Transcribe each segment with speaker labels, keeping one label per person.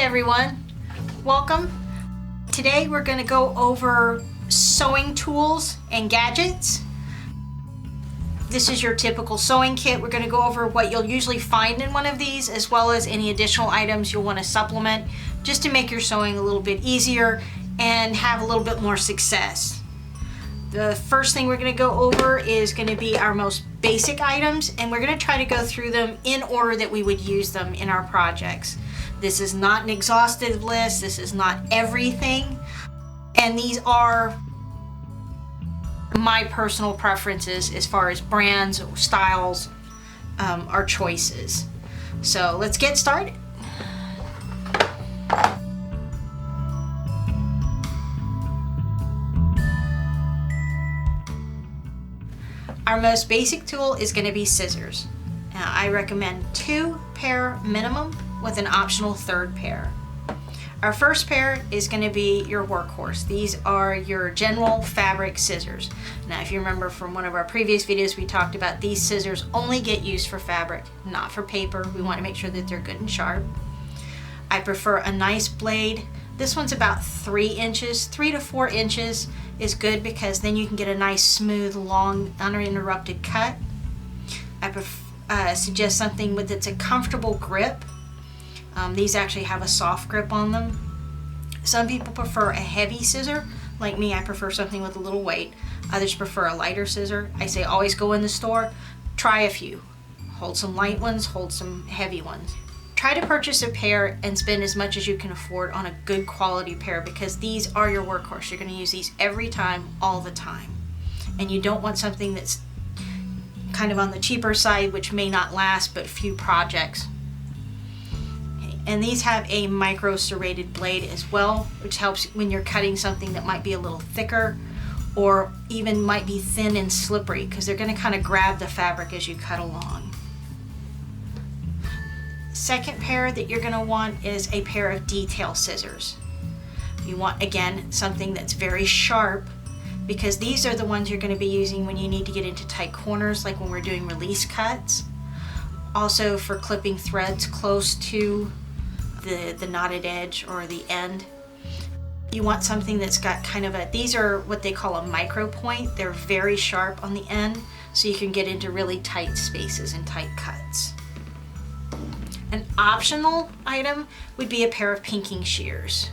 Speaker 1: everyone, welcome. Today we're going to go over sewing tools and gadgets. This is your typical sewing kit. We're going to go over what you'll usually find in one of these, as well as any additional items you'll want to supplement just to make your sewing a little bit easier and have a little bit more success. The first thing we're going to go over is going to be our most basic items, and we're going to try to go through them in order that we would use them in our projects. This is not an exhaustive list. This is not everything. And these are my personal preferences as far as brands, styles, our choices. So let's get started. Our most basic tool is going to be scissors. Now, I recommend 2 pair minimum with an optional 3rd pair. Our first pair is going to be your workhorse. These are your general fabric scissors. Now, if you remember from one of our previous videos, we talked about these scissors only get used for fabric, not for paper. We want to make sure that they're good and sharp. I prefer a nice blade. This one's about 3 inches. 3 to 4 inches is good because then you can get a nice, smooth, long, uninterrupted cut. I suggest something that's a comfortable grip. These actually have a soft grip on them. Some people prefer a heavy scissor. Like me, I prefer something with a little weight. Others prefer a lighter scissor. I say always go in the store, try a few. Hold some light ones, hold some heavy ones. Try to purchase a pair and spend as much as you can afford on a good quality pair, because these are your workhorse. You're going to use these every time, all the time. And you don't want something that's kind of on the cheaper side, which may not last but few projects. Okay. And these have a micro serrated blade as well, which helps when you're cutting something that might be a little thicker or even might be thin and slippery, because they're going to kind of grab the fabric as you cut along. Second pair that you're going to want is a pair of detail scissors. You want, again, something that's very sharp, because these are the ones you're going to be using when you need to get into tight corners, like when we're doing release cuts. Also for clipping threads close to the knotted edge or the end. You want something that's got kind of these are what they call a micro point. They're very sharp on the end, so you can get into really tight spaces and tight cuts. An optional item would be a pair of pinking shears.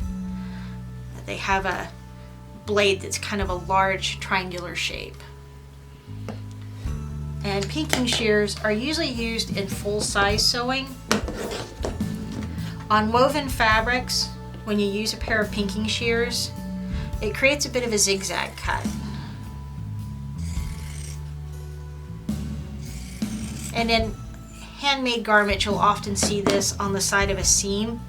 Speaker 1: They have a blade that's kind of a large triangular shape. And pinking shears are usually used in full-size sewing. On woven fabrics, when you use a pair of pinking shears, it creates a bit of a zigzag cut. And in handmade garments, you'll often see this on the side of a seam.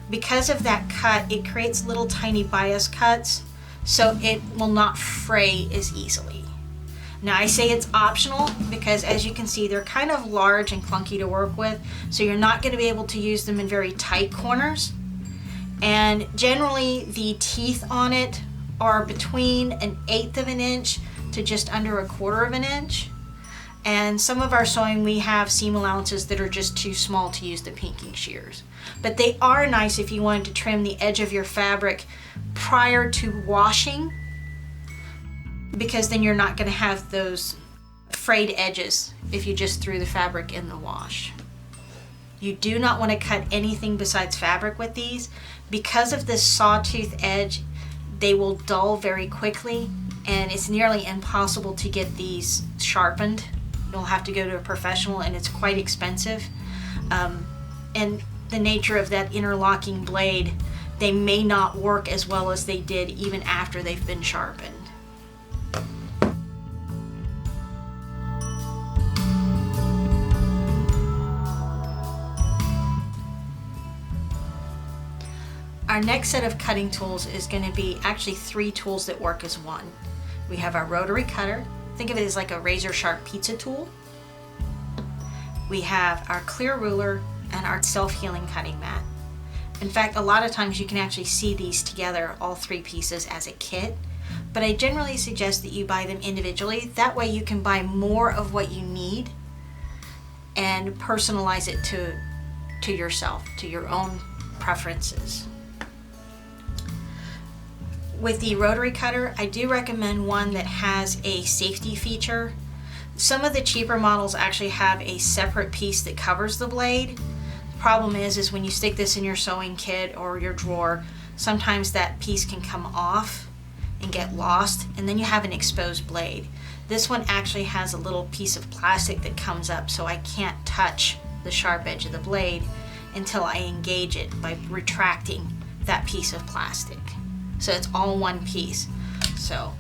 Speaker 1: Because of that cut, it creates little tiny bias cuts, so it will not fray as easily. Now, I say it's optional because, as you can see, they're kind of large and clunky to work with, so you're not going to be able to use them in very tight corners. And generally, the teeth on it are between 1/8 of an inch to just under 1/4 of an inch. And some of our sewing, we have seam allowances that are just too small to use the pinking shears. But they are nice if you wanted to trim the edge of your fabric prior to washing, because then you're not going to have those frayed edges if you just threw the fabric in the wash. You do not want to cut anything besides fabric with these. Because of this sawtooth edge, they will dull very quickly, and it's nearly impossible to get these sharpened. You'll have to go to a professional, and it's quite expensive. And the nature of that interlocking blade, they may not work as well as they did even after they've been sharpened. Our next set of cutting tools is going to be actually 3 tools that work as one. We have our Rotary Cutter. Think of it as like a razor sharp pizza tool. We have our clear ruler and our self-healing cutting mat. In fact, a lot of times you can actually see these together, all 3 pieces, as a kit, but I generally suggest that you buy them individually. That way you can buy more of what you need and personalize it to yourself, to your own preferences. With the rotary cutter, I do recommend one that has a safety feature. Some of the cheaper models actually have a separate piece that covers the blade. The problem is when you stick this in your sewing kit or your drawer, sometimes that piece can come off and get lost, and then you have an exposed blade. This one actually has a little piece of plastic that comes up, so I can't touch the sharp edge of the blade until I engage it by retracting that piece of plastic. So it's all one piece. So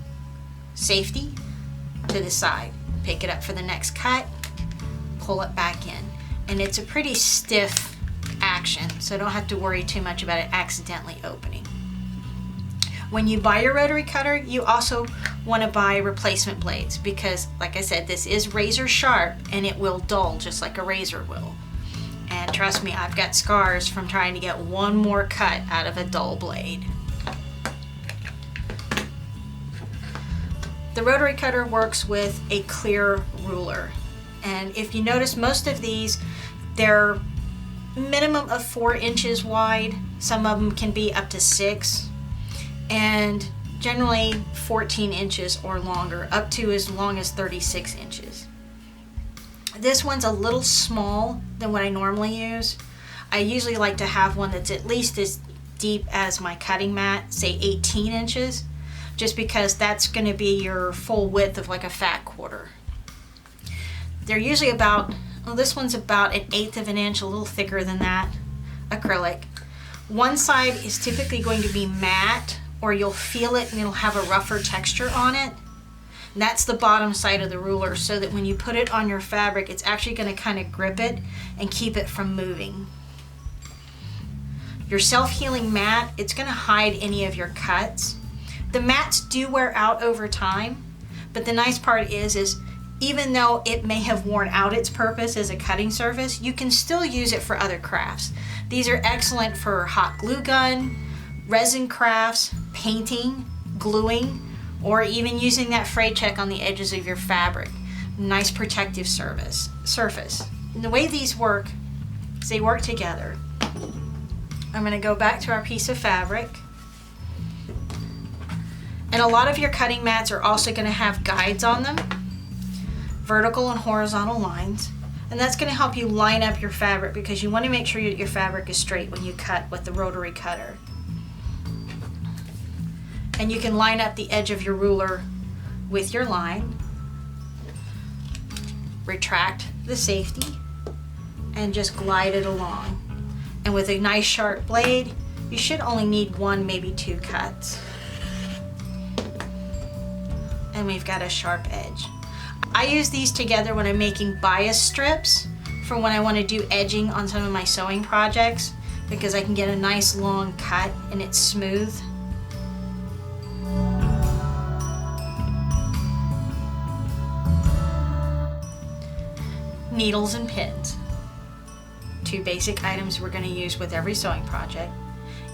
Speaker 1: safety to the side, pick it up for the next cut, pull it back in. And it's a pretty stiff action, so don't have to worry too much about it accidentally opening. When you buy your rotary cutter, you also want to buy replacement blades because, like I said, this is razor sharp and it will dull just like a razor will. And trust me, I've got scars from trying to get one more cut out of a dull blade. The rotary cutter works with a clear ruler. And if you notice, most of these, they're minimum of 4 inches wide. Some of them can be up to 6. And generally 14 inches or longer, up to as long as 36 inches. This one's a little small than what I normally use. I usually like to have one that's at least as deep as my cutting mat, say 18 inches, just because that's going to be your full width of like a fat quarter. They're usually about, well, this one's about 1/8 of an inch, a little thicker than that, acrylic. One side is typically going to be matte, or you'll feel it and it'll have a rougher texture on it. And that's the bottom side of the ruler, so that when you put it on your fabric, it's actually going to kind of grip it and keep it from moving. Your self-healing mat, it's going to hide any of your cuts. The mats do wear out over time, but the nice part is even though it may have worn out its purpose as a cutting surface, you can still use it for other crafts. These are excellent for hot glue gun, resin crafts, painting, gluing, or even using that fray check on the edges of your fabric. Nice protective surface. And the way these work is they work together. I'm going to go back to our piece of fabric. And a lot of your cutting mats are also going to have guides on them, vertical and horizontal lines. And that's going to help you line up your fabric because you want to make sure that your fabric is straight when you cut with the rotary cutter. And you can line up the edge of your ruler with your line, retract the safety, and just glide it along. And with a nice sharp blade, you should only need 1, maybe 2 cuts. And we've got a sharp edge. I use these together when I'm making bias strips for when I want to do edging on some of my sewing projects, because I can get a nice long cut and it's smooth. Needles and pins. 2 basic items we're going to use with every sewing project.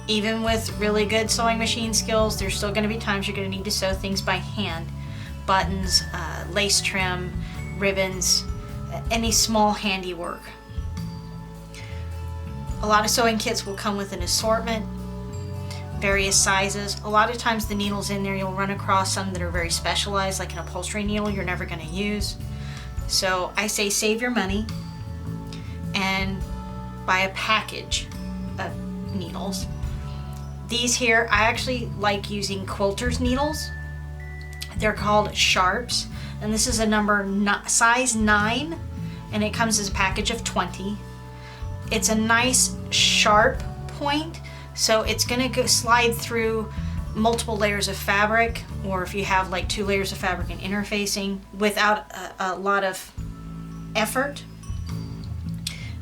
Speaker 1: Even with really good sewing machine skills, there's still going to be times you're going to need to sew things by hand. Buttons, lace trim, ribbons, any small handiwork. A lot of sewing kits will come with an assortment, various sizes. A lot of times the needles in there, you'll run across some that are very specialized, like an upholstery needle you're never going to use. So I say save your money and buy a package of needles. These here, I actually like using quilter's needles. They're called sharps, and this is a size 9, and it comes as a package of 20. It's a nice sharp point, so it's going to slide through multiple layers of fabric, or if you have like 2 layers of fabric and interfacing, without a lot of effort.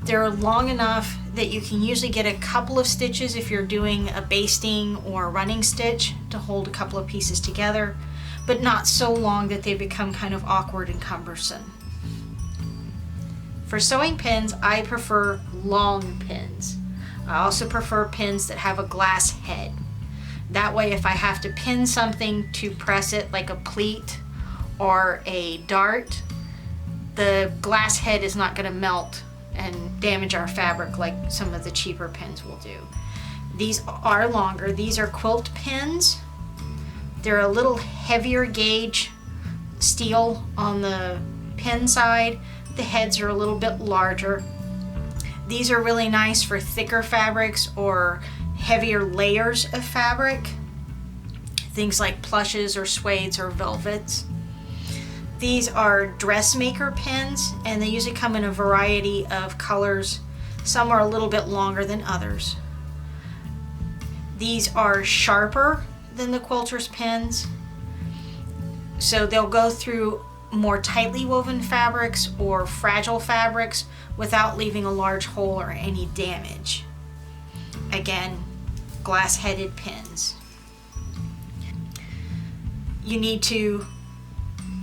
Speaker 1: They're long enough that you can usually get a couple of stitches if you're doing a basting or a running stitch to hold a couple of pieces together, but not so long that they become kind of awkward and cumbersome. For sewing pins, I prefer long pins. I also prefer pins that have a glass head. That way, if I have to pin something to press it, like a pleat or a dart, the glass head is not going to melt and damage our fabric like some of the cheaper pins will do. These are longer. These are quilt pins. They're a little heavier gauge steel on the pin side. The heads are a little bit larger. These are really nice for thicker fabrics or heavier layers of fabric. Things like plushes or suedes or velvets. These are dressmaker pins, and they usually come in a variety of colors. Some are a little bit longer than others. These are sharper than the quilter's pins, so they'll go through more tightly woven fabrics or fragile fabrics without leaving a large hole or any damage. Again, glass-headed pins. You need to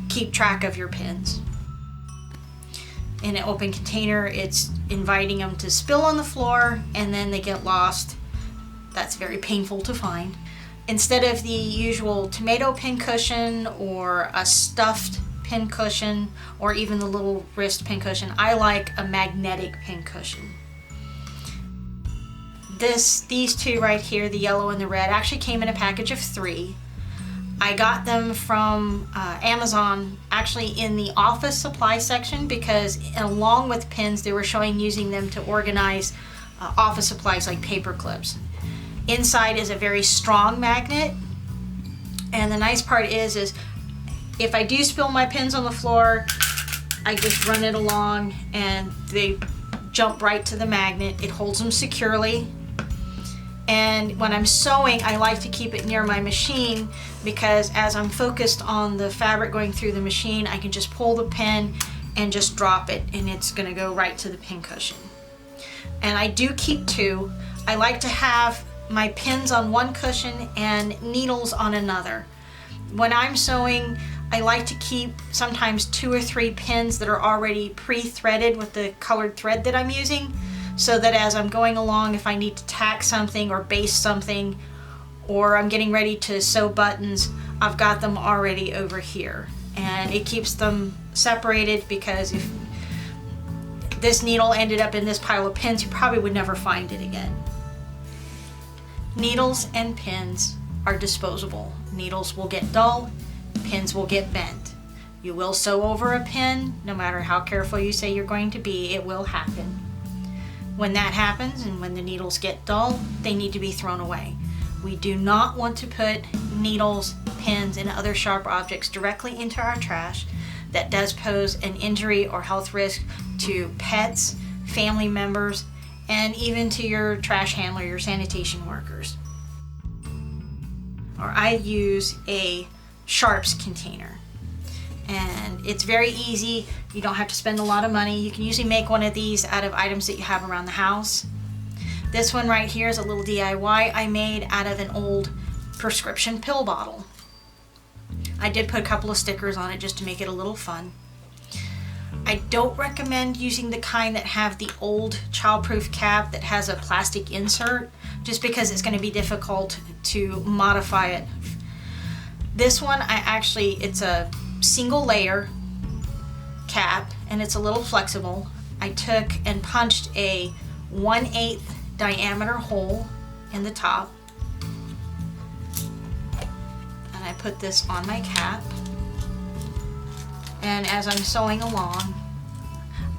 Speaker 1: keep track of your pins. In an open container, it's inviting them to spill on the floor and then they get lost. That's very painful to find. Instead of the usual tomato pin cushion or a stuffed pin cushion or even the little wrist pin cushion, I like a magnetic pin cushion. These two right here, the yellow and the red, actually came in a package of 3. I got them from Amazon, actually in the office supply section, because along with pins they were showing using them to organize office supplies like paper clips. Inside is a very strong magnet, and the nice part is if I do spill my pins on the floor, I just run it along and they jump right to the magnet. It holds them securely. And when I'm sewing, I like to keep it near my machine, because as I'm focused on the fabric going through the machine, I can just pull the pin and just drop it, and it's going to go right to the pin cushion. And I do keep 2. I like to have my pins on one cushion and needles on another. When I'm sewing, I like to keep sometimes 2 or 3 pins that are already pre-threaded with the colored thread that I'm using, so that as I'm going along, if I need to tack something or baste something, or I'm getting ready to sew buttons, I've got them already over here. And it keeps them separated, because if this needle ended up in this pile of pins, you probably would never find it again. Needles and pins are disposable. Needles will get dull, pins will get bent. You will sew over a pin, no matter how careful you say you're going to be, it will happen. When that happens, and when the needles get dull, they need to be thrown away. We do not want to put needles, pins, and other sharp objects directly into our trash. That does pose an injury or health risk to pets, family members, and even to your trash handler, your sanitation workers. Or I use a sharps container. And it's very easy. You don't have to spend a lot of money. You can usually make one of these out of items that you have around the house. This one right here is a little DIY I made out of an old prescription pill bottle. I did put a couple of stickers on it just to make it a little fun. I don't recommend using the kind that have the old childproof cap that has a plastic insert, just because it's going to be difficult to modify it. This one, it's a single layer cap, and it's a little flexible. I took and punched a 1/8 diameter hole in the top, and I put this on my cap, and as I'm sewing along,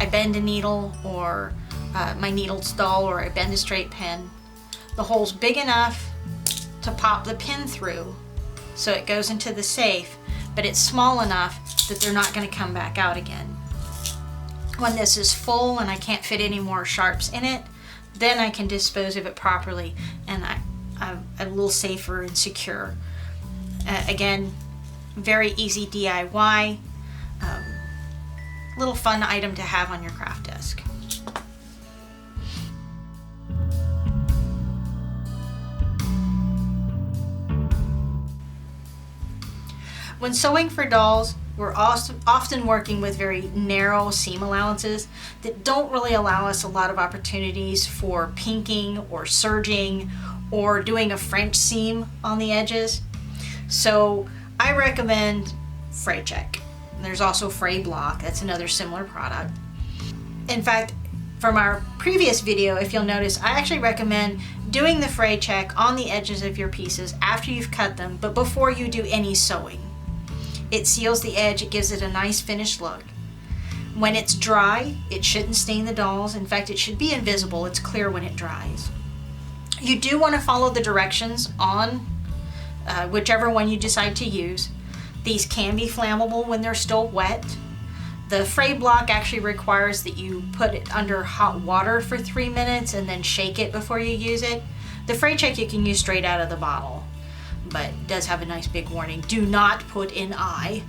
Speaker 1: I bend a needle, or my needle's dull, or I bend a straight pin. The hole's big enough to pop the pin through so it goes into the safe, but it's small enough that they're not going to come back out again. When this is full and I can't fit any more sharps in it, then I can dispose of it properly, and I'm a little safer and secure. Again, very easy DIY, little fun item to have on your craft desk. When sewing for dolls, we're often working with very narrow seam allowances that don't really allow us a lot of opportunities for pinking or serging or doing a French seam on the edges. So I recommend Fray Check. There's also Fray Block, that's another similar product. In fact, from our previous video, if you'll notice, I actually recommend doing the fray check on the edges of your pieces after you've cut them, but before you do any sewing. It seals the edge, it gives it a nice finished look. When it's dry, it shouldn't stain the dolls. In fact, it should be invisible. It's clear when it dries. You do want to follow the directions on whichever one you decide to use. These can be flammable when they're still wet. The fray block actually requires that you put it under hot water for 3 minutes and then shake it before you use it. The fray check you can use straight out of the bottle, but it does have a nice big warning. Do not put in eye.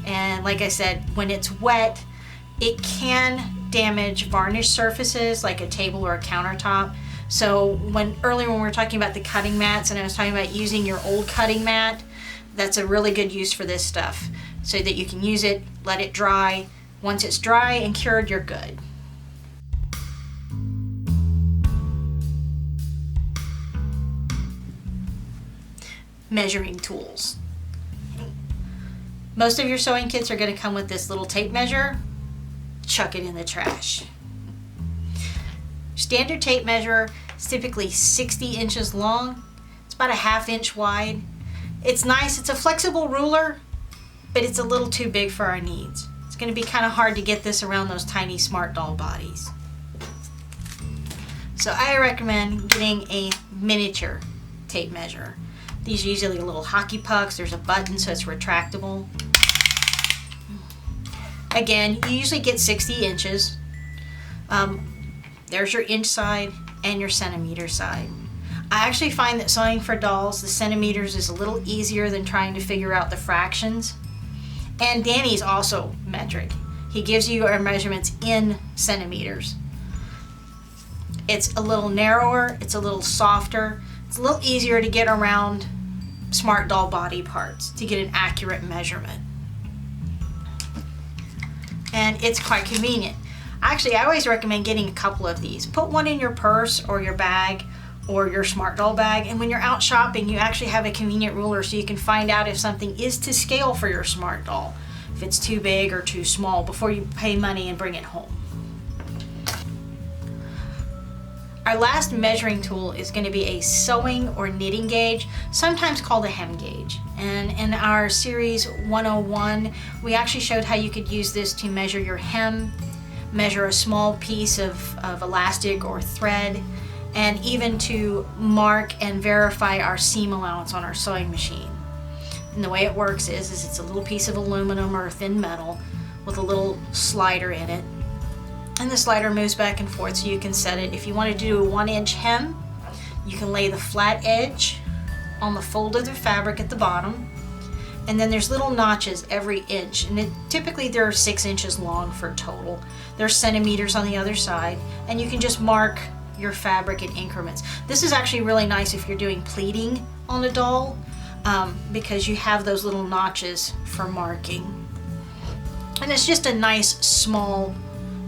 Speaker 1: And like I said, when it's wet, it can damage varnish surfaces like a table or a countertop. So earlier when we were talking about the cutting mats and I was talking about using your old cutting mat, that's a really good use for this stuff, so that you can use it, let it dry. Once it's dry and cured, you're good. Measuring tools. Most of your sewing kits are going to come with this little tape measure. Chuck it in the trash. Standard tape measure is typically 60 inches long. It's about a 1/2 inch wide. It's nice, it's a flexible ruler, but it's a little too big for our needs. It's going to be kind of hard to get this around those tiny smart doll bodies. So I recommend getting a miniature tape measure. These are usually little hockey pucks. There's a button so it's retractable. Again, you usually get 60 inches. There's your inch side and your centimeter side. I actually find that sewing for dolls, the centimeters is a little easier than trying to figure out the fractions. And Danny's also metric. He gives you our measurements in centimeters. It's a little narrower, it's a little softer, it's a little easier to get around smart doll body parts to get an accurate measurement. And it's quite convenient. Actually, I always recommend getting a couple of these. Put one in your purse or your bag or your smart doll bag, and when you're out shopping, you actually have a convenient ruler so you can find out if something is to scale for your smart doll, if it's too big or too small, before you pay money and bring it home. Our last measuring tool is going to be a sewing or knitting gauge, sometimes called a hem gauge. And in our series 101, we actually showed how you could use this to measure your hem, measure a small piece of elastic or thread, and even to mark and verify our seam allowance on our sewing machine. And the way it works is it's a little piece of aluminum or thin metal with a little slider in it. And the slider moves back and forth so you can set it. If you want to do a 1-inch hem, you can lay the flat edge on the fold of the fabric at the bottom. And then there's little notches every inch. And typically they're 6 inches long for total. There's centimeters on the other side. And you can just mark your fabric in increments. This is actually really nice if you're doing pleating on a doll, because you have those little notches for marking. And it's just a nice small,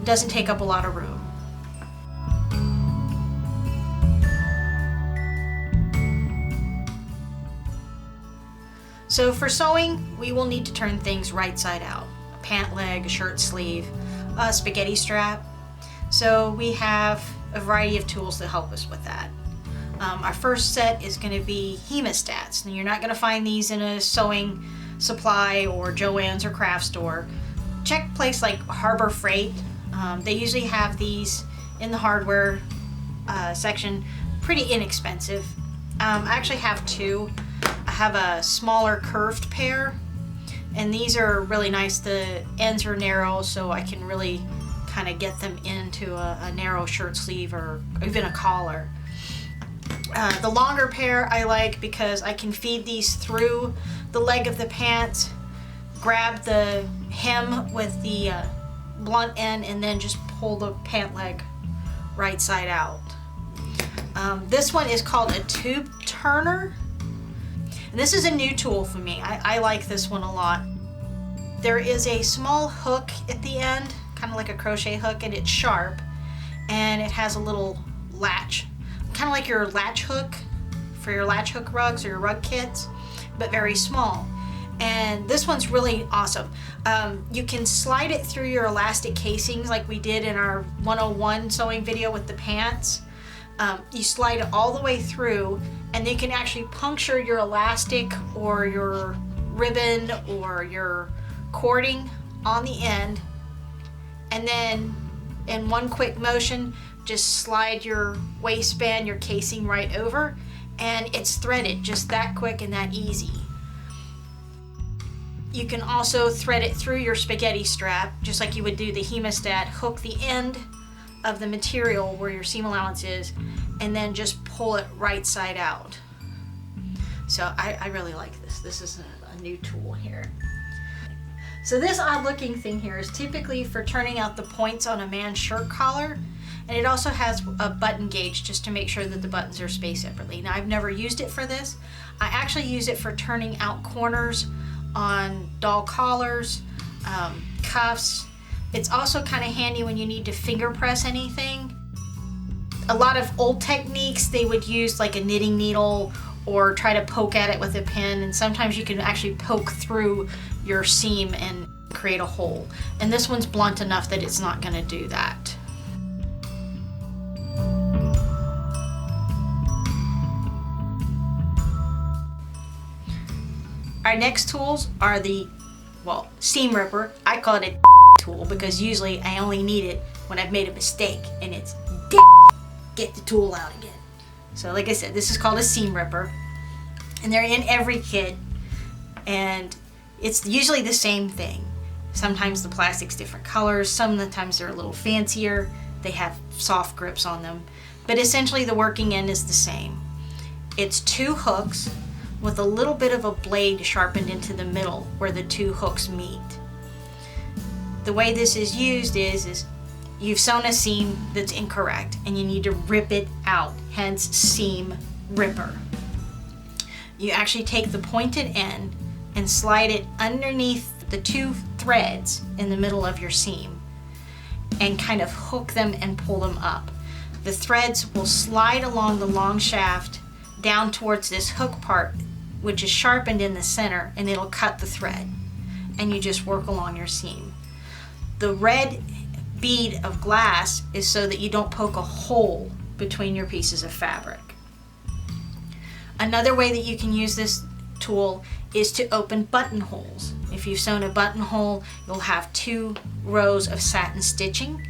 Speaker 1: doesn't take up a lot of room. So for sewing, we will need to turn things right side out. A pant leg, a shirt sleeve, a spaghetti strap. So we have a variety of tools that help us with that. Our first set is going to be hemostats. And you're not going to find these in a sewing supply or Joann's or craft store. Check a place like Harbor Freight. They usually have these in the hardware section, pretty inexpensive. I actually have two. I have a smaller curved pair, and these are really nice. The ends are narrow, so I can really kind of get them into a narrow shirt sleeve or even a collar. The longer pair I like because I can feed these through the leg of the pants, grab the hem with the blunt end, and then just pull the pant leg right side out. This one is called a tube turner. And this is a new tool for me. I like this one a lot. There is a small hook at the end, kind of like a crochet hook, and it's sharp, and it has a little latch, kind of like your latch hook for your latch hook rugs or your rug kits, but very small. And this one's really awesome. You can slide it through your elastic casings like we did in our 101 sewing video with the pants. You slide it all the way through, and you can actually puncture your elastic or your ribbon or your cording on the end, and then in one quick motion just slide your waistband, your casing right over, and it's threaded just that quick and that easy. You can also thread it through your spaghetti strap just like you would do the hemostat. Hook the end of the material where your seam allowance is, and then just pull it right side out. So I really like this. This is a new tool here. So this odd looking thing here is typically for turning out the points on a man's shirt collar, and it also has a button gauge just to make sure that the buttons are spaced separately. Now I've never used it for this. I actually use it for turning out corners on doll collars, cuffs. It's also kind of handy when you need to finger press anything. A lot of old techniques, they would use like a knitting needle or try to poke at it with a pin, and sometimes you can actually poke through your seam and create a hole. And this one's blunt enough that it's not going to do that. Our next tools are the, well, seam ripper. I call it a tool because usually I only need it when I've made a mistake, and it's get the tool out again. So like I said, this is called a seam ripper, and they're in every kit, and it's usually the same thing. Sometimes the plastic's different colors, sometimes they're a little fancier, they have soft grips on them, but essentially the working end is the same. It's 2 hooks with a little bit of a blade sharpened into the middle where the 2 hooks meet. The way this is used is you've sewn a seam that's incorrect and you need to rip it out, hence seam ripper. You actually take the pointed end and slide it underneath the 2 threads in the middle of your seam and kind of hook them and pull them up. The threads will slide along the long shaft down towards this hook part, which is sharpened in the center, and it'll cut the thread, and you just work along your seam. The red bead of glass is so that you don't poke a hole between your pieces of fabric. Another way that you can use this tool is to open buttonholes. If you've sewn a buttonhole, you'll have 2 rows of satin stitching,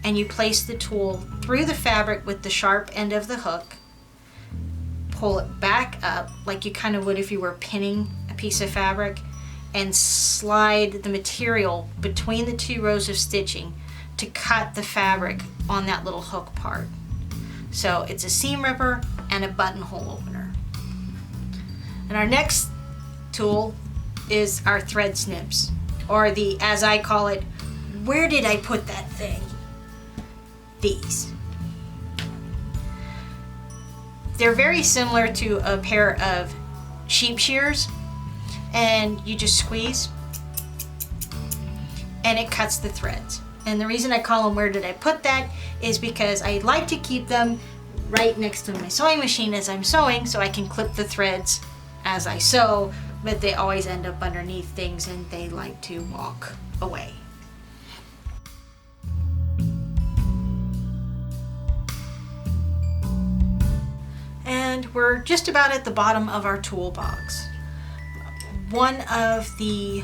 Speaker 1: and you place the tool through the fabric with the sharp end of the hook, pull it back up like you kind of would if you were pinning a piece of fabric, and slide the material between the 2 rows of stitching to cut the fabric on that little hook part. So it's a seam ripper and a buttonhole opener. And our next tool is our thread snips, or the, as I call it, where did I put that thing? These. They're very similar to a pair of sheep shears, and you just squeeze and it cuts the threads. And the reason I call them where did I put that is because I like to keep them right next to my sewing machine as I'm sewing, so I can clip the threads as I sew, but they always end up underneath things and they like to walk away. And we're just about at the bottom of our toolbox. One of the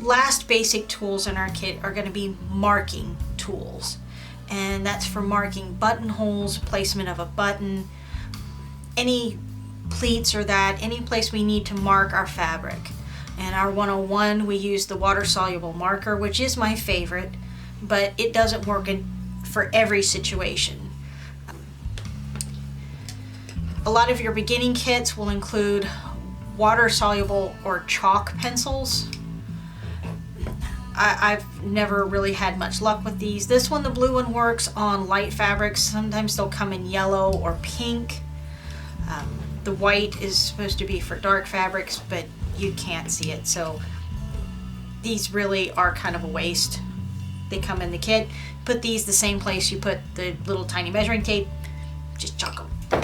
Speaker 1: last basic tools in our kit are going to be marking tools, and that's for marking buttonholes, placement of a button, any pleats or that, any place we need to mark our fabric. And our 101, we use the water soluble marker, which is my favorite, but it doesn't work for every situation. A lot of your beginning kits will include water soluble or chalk pencils. I've never really had much luck with these. This one, the blue one, works on light fabrics. Sometimes they'll come in yellow or pink. The white is supposed to be for dark fabrics, but you can't see it, so these really are kind of a waste. They come in the kit. Put these the same place you put the little tiny measuring tape. Just chuck them.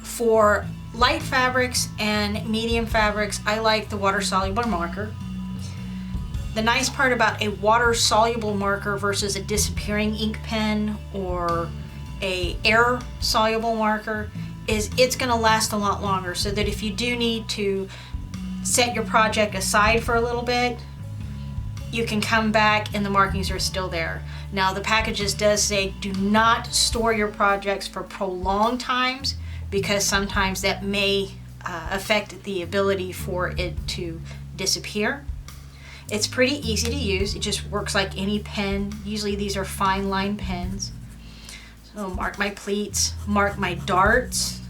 Speaker 1: For light fabrics and medium fabrics, I like the water soluble marker. The nice part about a water soluble marker versus a disappearing ink pen or a air soluble marker is it's going to last a lot longer, so that if you do need to set your project aside for a little bit, you can come back and the markings are still there. Now the packages does say do not store your projects for prolonged times, because sometimes that may affect the ability for it to disappear. It's pretty easy to use. It just works like any pen. Usually these are fine line pens. So mark my pleats, mark my darts.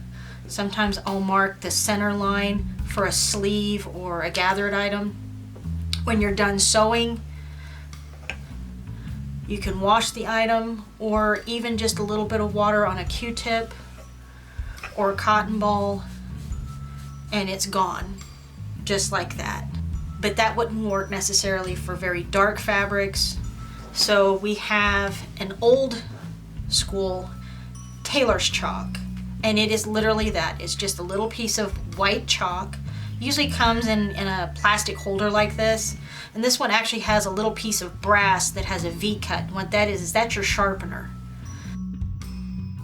Speaker 1: Sometimes I'll mark the center line for a sleeve or a gathered item. When you're done sewing, you can wash the item, or even just a little bit of water on a Q-tip or a cotton ball, and it's gone, just like that. But that wouldn't work necessarily for very dark fabrics. So we have an old school tailor's chalk, and it is literally that. It's just a little piece of white chalk. Usually comes in a plastic holder like this, and this one actually has a little piece of brass that has a V-cut. And what that is that's your sharpener.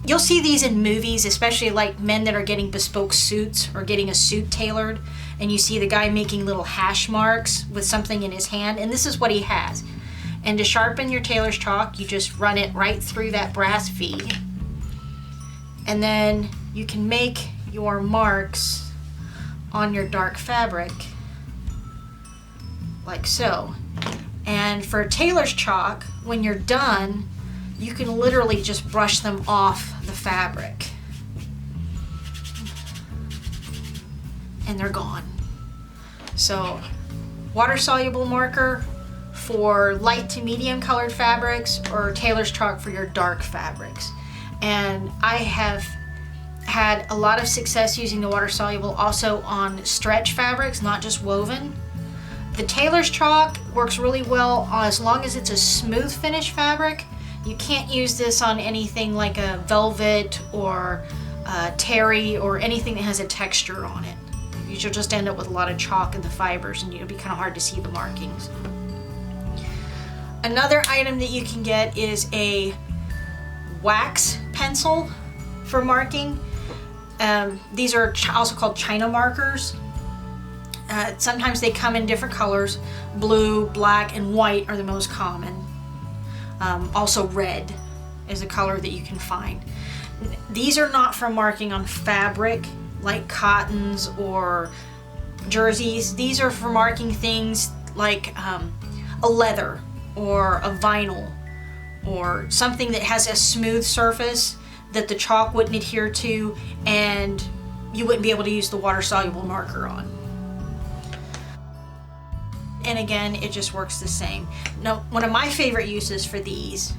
Speaker 1: You'll see these in movies, especially like men that are getting bespoke suits or getting a suit tailored, and you see the guy making little hash marks with something in his hand, and this is what he has. And to sharpen your tailor's chalk, you just run it right through that brass V, and then you can make your marks on your dark fabric like so. And for tailor's chalk, when you're done, you can literally just brush them off the fabric and they're gone. So water soluble marker for light to medium colored fabrics, or tailor's chalk for your dark fabrics. And I have had a lot of success using the water soluble also on stretch fabrics, not just woven. The tailor's chalk works really well as long as it's a smooth finish fabric. You can't use this on anything like a velvet or terry or anything that has a texture on it. You'll just end up with a lot of chalk in the fibers, and it'll be kind of hard to see the markings. Another item that you can get is a wax pencil for marking. These are also called China markers. Sometimes they come in different colors. Blue, black, and white are the most common. Also red is a color that you can find. These are not for marking on fabric like cottons or jerseys. These are for marking things like a leather or a vinyl or something that has a smooth surface that the chalk wouldn't adhere to and you wouldn't be able to use the water soluble marker on. And again, it just works the same. Now, one of my favorite uses for these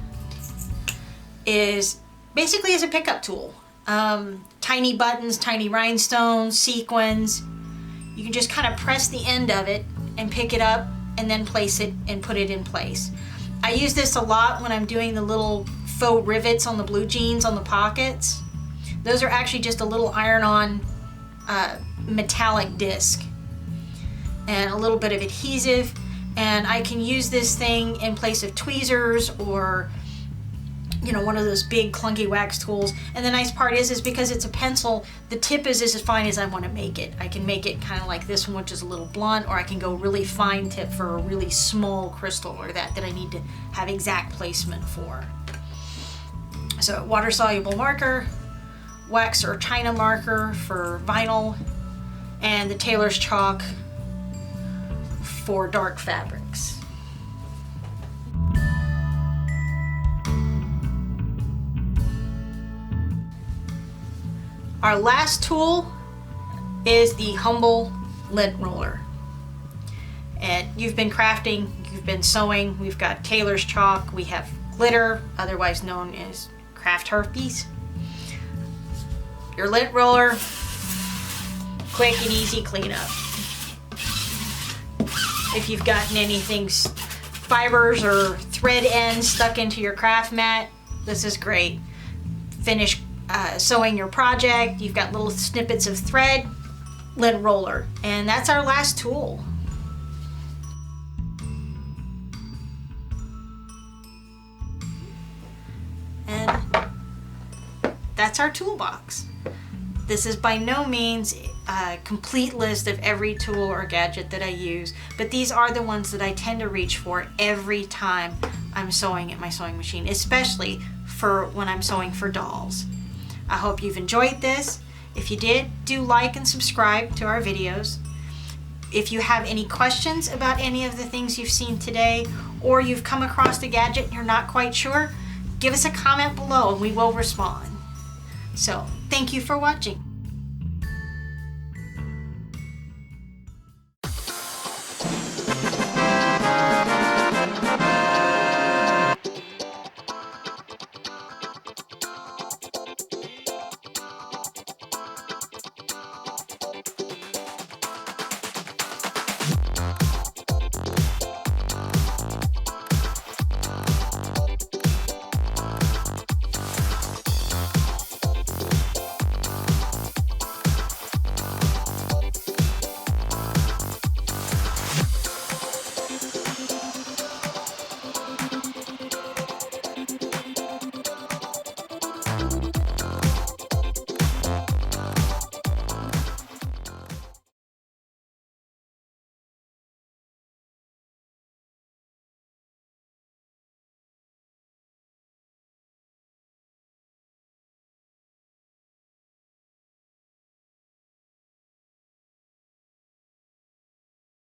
Speaker 1: is basically as a pickup tool. Tiny buttons, tiny rhinestones, sequins. You can just kind of press the end of it and pick it up and then place it and put it in place. I use this a lot when I'm doing the little faux rivets on the blue jeans on the pockets. Those are actually just a little iron-on metallic disc and a little bit of adhesive, and I can use this thing in place of tweezers or one of those big clunky wax tools. And the nice part is because it's a pencil, the tip is as fine as I want to make it. I can make it kind of like this one, which is a little blunt, or I can go really fine tip for a really small crystal or that I need to have exact placement for. So water soluble marker, wax or China marker for vinyl, and the tailor's chalk for dark fabrics. Our last tool is the humble lint roller. And you've been crafting, you've been sewing, we've got tailor's chalk, we have glitter, otherwise known as craft herpes. Your lint roller, quick and easy cleanup. If you've gotten anything, fibers or thread ends stuck into your craft mat, this is great. Finish sewing your project, you've got little snippets of thread, lint roller, and that's our last tool. And that's our toolbox. This is by no means a complete list of every tool or gadget that I use, but these are the ones that I tend to reach for every time I'm sewing at my sewing machine, especially for when I'm sewing for dolls. I hope you've enjoyed this. If you did, do like and subscribe to our videos. If you have any questions about any of the things you've seen today, or you've come across a gadget and you're not quite sure, give us a comment below and we will respond. So, thank you for watching.